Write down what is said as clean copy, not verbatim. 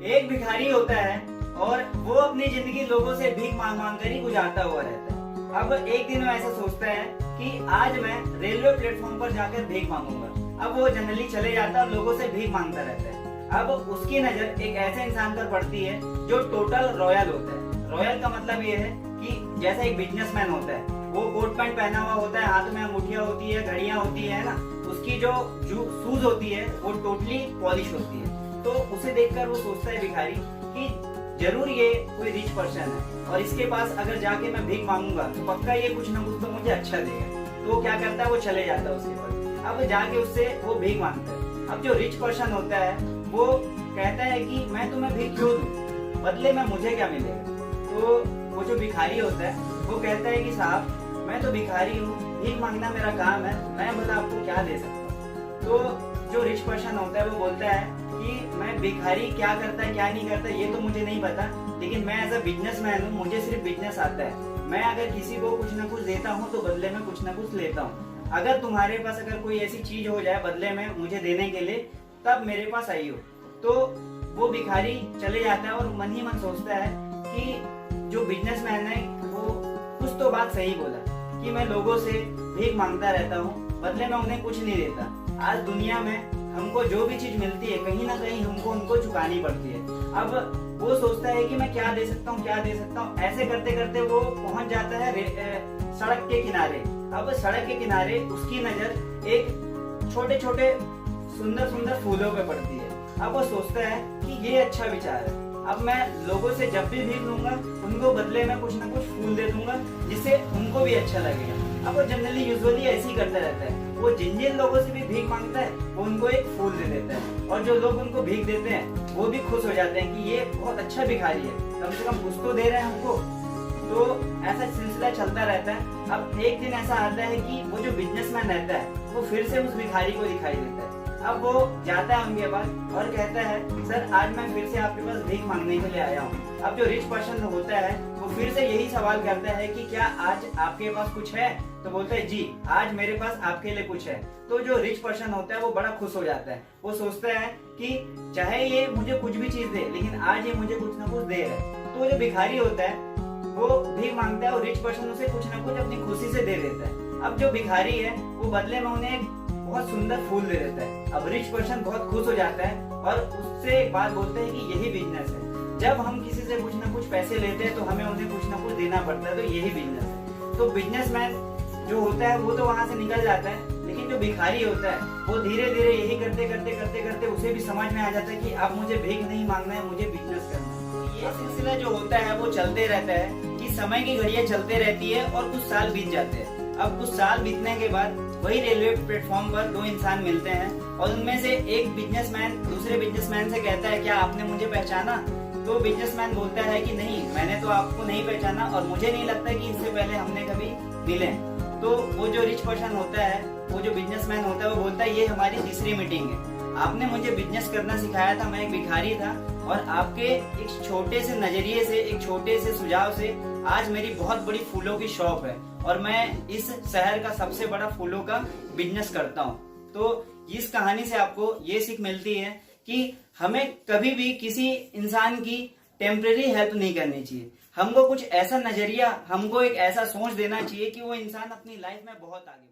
एक भिखारी होता है और वो अपनी जिंदगी लोगों से भीख मांग मांग कर ही गुजारता हुआ रहता है। अब एक दिन वो ऐसा सोचता है कि आज मैं रेलवे प्लेटफॉर्म पर जाकर भीख मांगूंगा। अब वो जनरली चले जाता है और लोगों से भीख मांगता रहता है। अब उसकी नजर एक ऐसे इंसान पर पड़ती है जो टोटल रॉयल होता है। रॉयल का मतलब ये है कि जैसा एक बिजनेसमैन होता है, वो कोट पैंट पहना हुआ होता है, हाथ में अंगूठियां होती है, घड़ियां होती है ना, उसकी जो शूज होती है वो टोटली पॉलिश होती है। तो उसे देखकर वो सोचता है भिखारी कि जरूर ये कोई रिच पर्सन है और इसके पास अगर जाके मैं भीख मांगूंगा तो पक्का ये कुछ ना कुछ तो मुझे अच्छा देगा। तो वो क्या करता है, वो चले जाता है उसके पास। अब जाके उससे वो भीख मांगता है। अब जो रिच पर्सन होता है वो कहता है कि मैं तुम्हें भीख क्यों दूं, बदले में मुझे क्या मिलेगा। तो वो जो भिखारी होता है वो कहता है कि साहब मैं तो भिखारी हूँ, भीख मांगना मेरा काम है, मैं भला आपको क्या दे सकता हूँ। तो जो रिच पर्सन होता है वो बोलता है कि मैं भिखारी क्या करता है क्या नहीं करता ये तो मुझे नहीं पता, लेकिन मैं एज अ बिजनेसमैन हूँ, मुझे सिर्फ बिजनेस आता है। मैं अगर किसी को कुछ ना कुछ देता हूँ तो बदले में कुछ ना कुछ लेता हूँ। अगर तुम्हारे पास अगर कोई ऐसी चीज हो जाए बदले में मुझे देने के लिए, तब मेरे पास आई हो। तो वो भिखारी चले जाता है और मन ही मन सोचता है कि जो बिजनेसमैन है वो कुछ तो बात सही बोला कि मैं लोगों से भीख मांगता रहता हूँ, बदले में उन्हें कुछ नहीं देता। आज दुनिया में हमको जो भी चीज मिलती है कहीं ना कहीं हमको उनको चुकानी पड़ती है। अब वो सोचता है कि मैं क्या दे सकता हूँ क्या दे सकता हूँ। ऐसे करते करते वो पहुंच जाता है सड़क के किनारे। अब सड़क के किनारे उसकी नजर एक छोटे छोटे सुंदर सुंदर फूलों पे पड़ती है। अब वो सोचता है कि ये अच्छा विचार है, अब मैं लोगों से जब भी भीख लूंगा उनको बदले में कुछ ना कुछ फूल दे दूंगा जिससे उनको भी अच्छा लगेगा। अब वो जनरली यूजुअली ऐसे ही करता रहता है। वो जिन जिन लोगों से भी भीख मांगता है वो उनको एक फूल दे देता है और जो लोग उनको भीख देते हैं वो भी खुश हो जाते हैं कि ये बहुत अच्छा भिखारी है, कम से कम कुछ तो दे रहे हैं हमको। तो ऐसा सिलसिला चलता रहता है। अब एक दिन ऐसा आता है कि वो जो बिजनेसमैन रहता है वो फिर से उस भिखारी को दिखाई देता है। अब वो जाता है उनके पास और कहता है सर आज मैं फिर से आपके पास भीख मांगने के लिए आया हूँ। अब जो रिच पर्सन होता है वो फिर से यही सवाल करता है कि क्या आज आपके पास कुछ है। तो बोलता है जी आज मेरे पास आपके लिए कुछ है। तो जो रिच पर्सन होता है वो बड़ा खुश हो जाता है। वो सोचता है कि चाहे ये मुझे कुछ भी चीज दे लेकिन आज ये मुझे कुछ ना कुछ दे रहा है। तो जो भिखारी होता है वो भीख मांगता है और रिच पर्सन उसे कुछ ना कुछ अपनी खुशी से दे देता है। अब जो भिखारी है वो बदले में उन्हें बहुत सुंदर फूल दे देता है। अब रिच पर्सन बहुत खुश हो जाता है और उससे एक बात बोलते हैं कि यही बिजनेस है। जब हम किसी से कुछ ना कुछ पैसे लेते हैं तो हमें उन्हें कुछ ना कुछ देना पड़ता है, तो यही बिजनेस है। तो बिजनेसमैन जो होता है वो तो वहां से निकल जाता है, लेकिन जो भिखारी होता है वो धीरे धीरे यही करते करते करते करते उसे भी समझ में आ जाता है कि अब मुझे भीख नहीं मांगना है, मुझे बिजनेस करना है। तो ये सिलसिला जो होता है वो चलते रहता है कि समय की घड़ियां चलते रहती है और कुछ साल बीत जाते हैं। अब कुछ साल बीतने के बाद वही रेलवे प्लेटफॉर्म पर दो इंसान मिलते हैं और उनमें से एक बिजनेसमैन दूसरे बिजनेसमैन से कहता है क्या आपने मुझे पहचाना। तो बिजनेसमैन बोलता है कि नहीं मैंने तो आपको नहीं पहचाना और मुझे नहीं लगता कि इससे पहले हमने कभी मिले। तो वो जो रिच पर्सन होता है वो जो बिजनेसमैन होता है वो बोलता है ये हमारी तीसरी मीटिंग है। आपने मुझे बिजनेस करना सिखाया था, मैं एक भिखारी था और आपके एक छोटे से नजरिए से एक छोटे से सुझाव से आज मेरी बहुत बड़ी फूलों की शॉप है और मैं इस शहर का सबसे बड़ा फूलों का बिजनेस करता हूँ। तो इस कहानी से आपको ये सीख मिलती है कि हमें कभी भी किसी इंसान की टेम्परेरी हेल्प नहीं करनी चाहिए। हमको कुछ ऐसा नजरिया, हमको एक ऐसा सोच देना चाहिए कि वो इंसान अपनी लाइफ में बहुत आगे